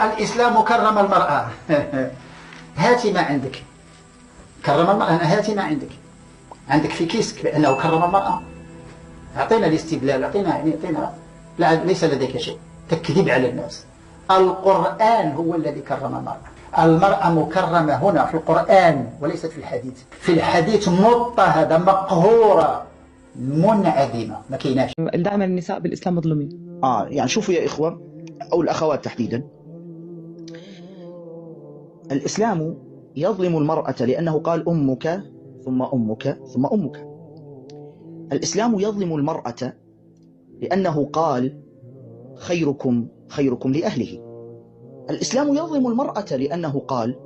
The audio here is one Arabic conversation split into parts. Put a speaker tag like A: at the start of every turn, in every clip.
A: الإسلام كرم المرأة. هاتي ما عندك، كرم المرأة، هاتي ما عندك في كيسك بأنه كرم المرأة. أعطينا الاستدلال، أعطينا. لا، ليس لديك شيء، تكذب على الناس. القرآن هو الذي كرم المرأة. المرأة مكرمة هنا في القرآن وليست في الحديث. في الحديث مضطهدة مقهورة منعدمة، ما كيناش.
B: دائما النساء بالإسلام مظلومين.
C: يعني شوفوا يا إخوة أو الأخوات تحديدا، الإسلام يظلم المرأة لأنه قال أمك ثم أمك ثم أمك. الإسلام يظلم المرأة لأنه قال خيركم خيركم لأهله. الإسلام يظلم المرأة لأنه قال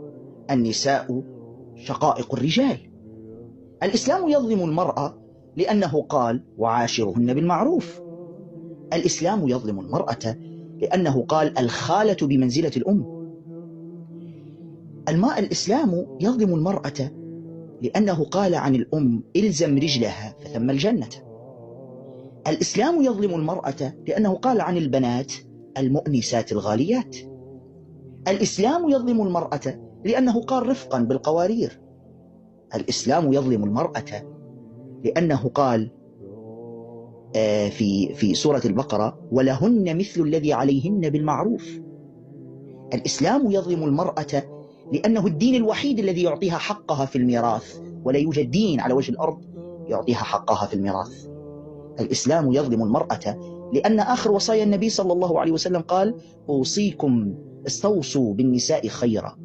C: النساء شقائق الرجال. الإسلام يظلم المرأة لأنه قال وعاشرهن بالمعروف. الإسلام يظلم المرأة لأنه قال الخالة بمنزلة الأم. الإسلام يظلم المرأة لأنه قال عن الأم إلزم رجلها فثم الجنة. الإسلام يظلم المرأة لأنه قال عن البنات المؤنسات الغاليات. الإسلام يظلم المرأة لأنه قال رفقا بالقوارير. الإسلام يظلم المرأة لأنه قال في سورة البقرة ولهن مثل الذي عليهن بالمعروف. الإسلام يظلم المرأة لأنه الدين الوحيد الذي يعطيها حقها في الميراث، ولا يوجد دين على وجه الأرض يعطيها حقها في الميراث. الإسلام يظلم المرأة لأن آخر وصايا النبي صلى الله عليه وسلم قال أوصيكم استوصوا بالنساء خيرا.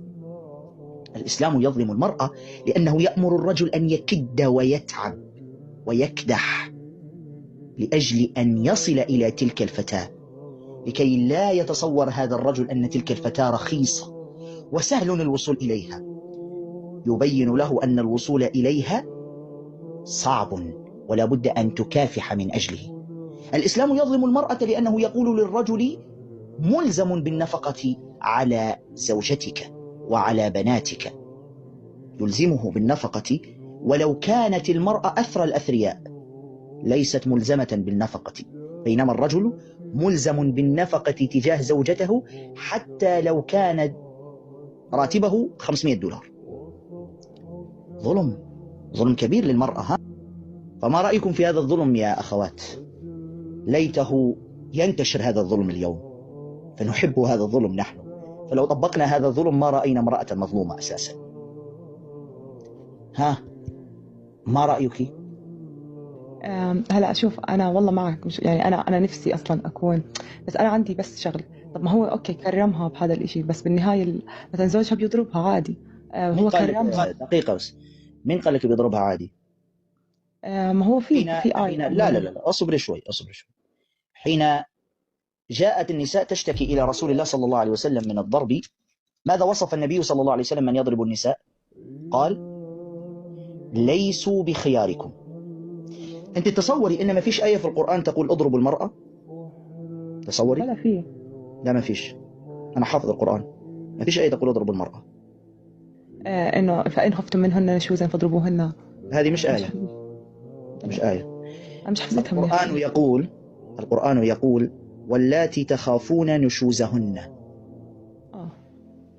C: الإسلام يظلم المرأة لأنه يأمر الرجل أن يكد ويتعب ويكدح لأجل أن يصل إلى تلك الفتاة، لكي لا يتصور هذا الرجل أن تلك الفتاة رخيصة وسهل الوصول إليها. يبين له أن الوصول إليها صعب ولا بد أن تكافح من أجله. الإسلام يظلم المرأة لأنه يقول للرجل ملزم بالنفقة على زوجتك وعلى بناتك، يلزمه بالنفقة ولو كانت المرأة أثرى الأثرياء ليست ملزمة بالنفقة، بينما الرجل ملزم بالنفقة تجاه زوجته حتى لو كان راتبه $500. ظلم كبير للمرأة. فما رأيكم في هذا الظلم يا أخوات؟ ليته ينتشر هذا الظلم اليوم، فنحب هذا الظلم نحن، فلو طبقنا هذا الظلم ما رأينا امرأة مظلومة أساسا. ما رأيك؟
B: هلا شوف، أنا والله معك، مش يعني أنا نفسي أصلا أكون، بس أنا عندي بس شغل. طب ما هو أوكي كرمها بهذا الإشي، بس بالنهاية مثلا زوجها بيضربها عادي. هو كرمها.
C: دقيقة بس، مين قال لك بيضربها عادي؟
B: ما هو في آية.
C: لا أصبر شوي. حين جاءت النساء تشتكي إلى رسول الله صلى الله عليه وسلم من الضرب، ماذا وصف النبي صلى الله عليه وسلم من يضرب النساء؟ قال ليسوا بخياركم. أنت تصوري إن ما فيش آية في القرآن تقول اضربوا المرأة؟ تصوري؟
B: ولا فيه.
C: لا ما فيش، أنا حافظ القرآن، ما فيش آية تقول اضربوا المرأة.
B: إنه فإن خفتم منهن نشوزا فاضربوهن.
C: هذه مش آية.
B: أنا مش حفظتها.
C: القرآن يقول واللاتي تخافون نشوزهن.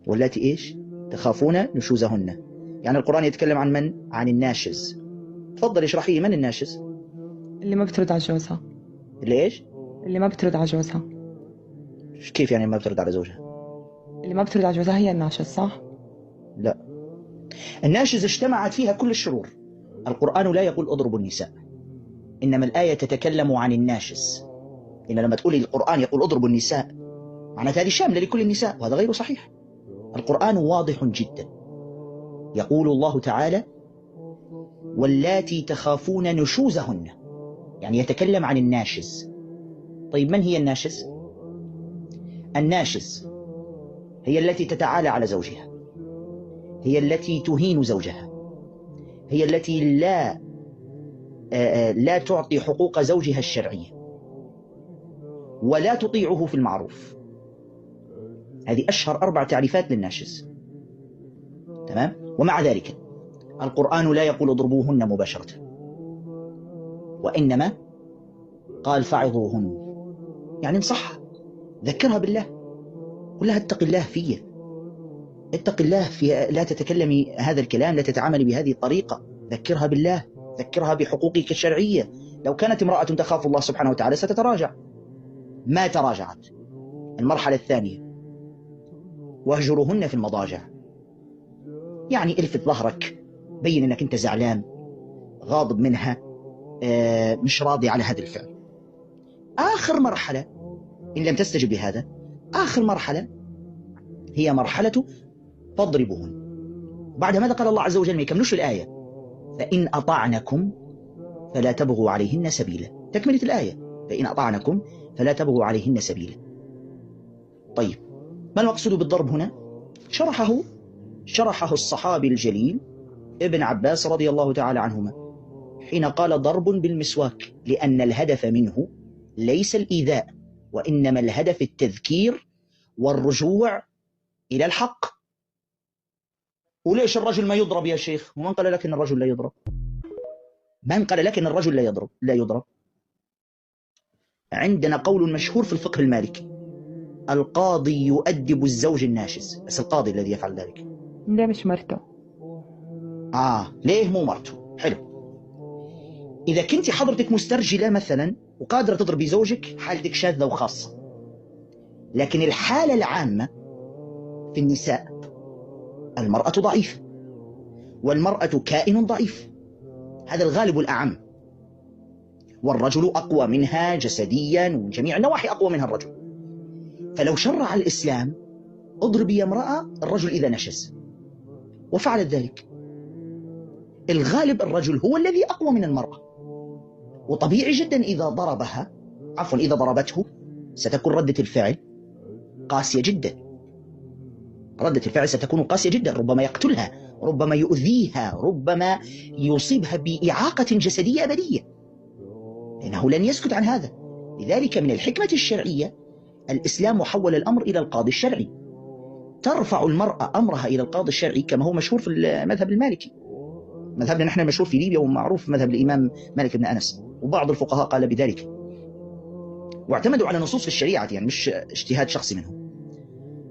C: واللاتي إيش؟ تخافون نشوزهن. يعني القرآن يتكلم عن من؟ عن الناشز. تفضل اشرحي لي من الناشز؟
B: اللي ما بترد على جوزها.
C: اللي إيش؟
B: اللي ما بترد على جوزها.
C: كيف يعني ما بترد على زوجها؟
B: اللي ما بترد على جوزها هي الناشز، صح؟
C: لا، الناشز اجتمعت فيها كل الشرور. القرآن لا يقول اضربوا النساء، إنما الآية تتكلم عن الناشز. إن لما تقولي القرآن يقول اضربوا النساء معناتها هذه شاملة لكل النساء، وهذا غير صحيح. القرآن واضح جدا، يقول الله تعالى واللاتي تخافون نشوزهن، يعني يتكلم عن الناشز. طيب من هي الناشز؟ الناشز هي التي تتعالى على زوجها، هي التي تهين زوجها، هي التي لا تعطي حقوق زوجها الشرعية ولا تطيعه في المعروف. هذه أشهر 4 تعريفات للناشز. تمام؟ ومع ذلك القرآن لا يقول اضربوهن مباشرة، وإنما قال فعظوهن، يعني انصحها، ذكرها بالله، قل لها اتق الله في، اتق الله في، لا تتكلمي هذا الكلام، لا تتعاملي بهذه الطريقة، ذكرها بالله، ذكرها بحقوقك الشرعية. لو كانت امرأة تخاف الله سبحانه وتعالى ستتراجع، ما تراجعت. المرحلة الثانية واهجرهن في المضاجع، يعني الفت ظهرك، بين انك انت زعلان غاضب منها، مش راضي على هذا الفعل. آخر مرحلة إن لم تستجب لهذا، آخر مرحلة هي مرحلة فاضربوهن. بعد ماذا قال الله عز وجل؟ ما يكملوش الآية، فإن أطعنكم فلا تبغوا عليهن سبيلا. تكملة الآية فإن أطعنكم فلا تبغوا عليهن سبيلا. طيب ما المقصود بالضرب هنا؟ شرحه الصحابي الجليل ابن عباس رضي الله تعالى عنهما حين قال ضرب بالمسواك، لأن الهدف منه ليس الإيذاء، وإنما الهدف التذكير والرجوع إلى الحق. وليش الرجل ما يضرب يا شيخ؟ ومن قال لك إن الرجل لا يضرب؟ من قال لك إن الرجل لا يضرب؟ عندنا قول مشهور في الفقه المالكي: القاضي يؤدب الزوج الناشز، بس القاضي الذي يفعل ذلك.
B: ليه مش مرته؟
C: ليه مو مرته؟ حلو. إذا كنت حضرتك مسترجلة مثلا وقادرة تضربي زوجك، حالتك شاذة وخاصة، لكن الحالة العامة في النساء المرأة ضعيفة، والمرأة كائن ضعيف، هذا الغالب الأعم، والرجل أقوى منها جسديا ومن جميع النواحي، أقوى منها الرجل. فلو شرع الإسلام اضربي يا امرأة الرجل إذا نشز، وفعلت ذلك، الغالب الرجل هو الذي أقوى من المرأة، وطبيعي جدا إذا ضربته ستكون ردة الفعل قاسية جدا، ردة الفعل ستكون قاسية جدا، ربما يقتلها، ربما يؤذيها، ربما يصيبها بإعاقة جسدية أبدية، لأنه لن يسكت عن هذا. لذلك من الحكمة الشرعية الإسلام حول الأمر إلى القاضي الشرعي، ترفع المرأة أمرها إلى القاضي الشرعي كما هو مشهور في المذهب المالكي. مذهبنا نحن مشهور في ليبيا ومعروف مذهب الإمام مالك بن أنس، وبعض الفقهاء قال بذلك، واعتمدوا على نصوص في الشريعة، يعني مش اجتهاد شخصي منهم،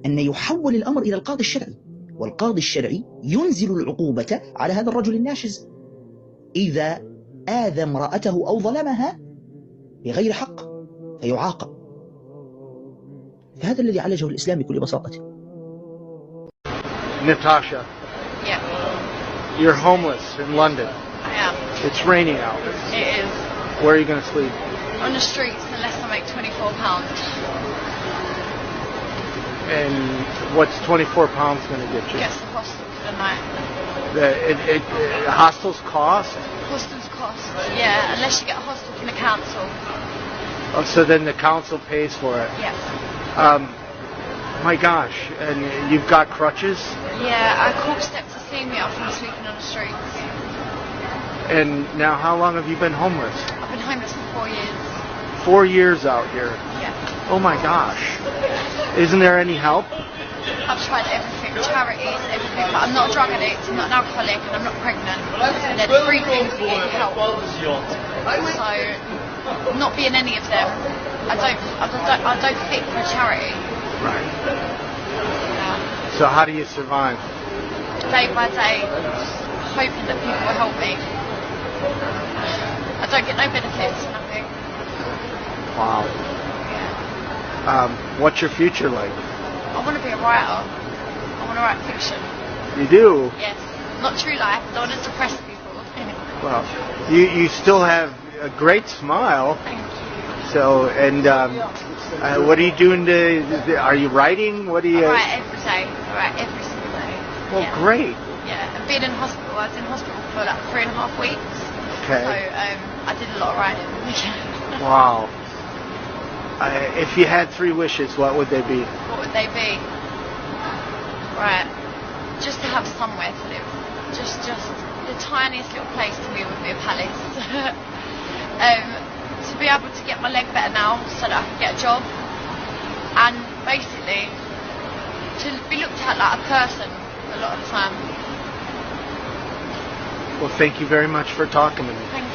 C: أن يحول الأمر إلى القاضي الشرعي، والقاضي الشرعي ينزل العقوبة على هذا الرجل الناشز إذا آذى امرأته أو ظلمها بغير حق فيعاقب. فهذا الذي عالجه الإسلام بكل بساطة.
D: Natasha.
E: Yeah.
D: You're homeless in London.
E: I am.
D: It's raining out.
E: It is.
D: Where are you going to sleep?
E: On the streets unless I make £24.
D: And what's £24 going to get you?
E: Gets the hostel for the night.
D: Hostels cost?
E: Hostels cost. Yeah, unless you get a hostel from the council.
D: Oh, so then the council pays for it?
E: Yes.
D: My gosh, and you've got crutches?
E: Yeah, I called Step to see me up from sleeping on the streets.
D: And now how long have you been homeless?
E: I've been homeless for 4 years.
D: 4 years out here?
E: Yeah.
D: Oh my gosh. Isn't there any help?
E: I've tried everything, charities, everything, but I'm not a drug addict, I'm not an alcoholic, and I'm not pregnant. And they're the 3 things that get you help. So, not being any of them, I don't fit for a charity.
D: Right.
E: Yeah.
D: So how do you survive?
E: Day by day, hoping that people will help me. I don't get no benefits, nothing.
D: Wow.
E: Yeah.
D: What's your future like?
E: I want to be a writer. I want to write fiction.
D: You do?
E: Yes. Not true life. I don't want to depress people.
D: Well, you still have a great smile.
E: Thank you.
D: So, and what are you doing are you writing? What do you...
E: I write every day. I write every single day.
D: Well,
E: yeah.
D: great.
E: Yeah, and being in hospital, I was in hospital for like 3.5 weeks.
D: Okay.
E: So I did a lot of writing.
D: Wow. If you had 3 wishes, what would they be?
E: What would they be? Right. Just to have somewhere to live. Just the tiniest little place to me would be a palace. To be able to get my leg better now so that I can get a job. And basically to be looked at like a person a lot of the time.
D: Well, thank you very much for talking to me.
E: Thank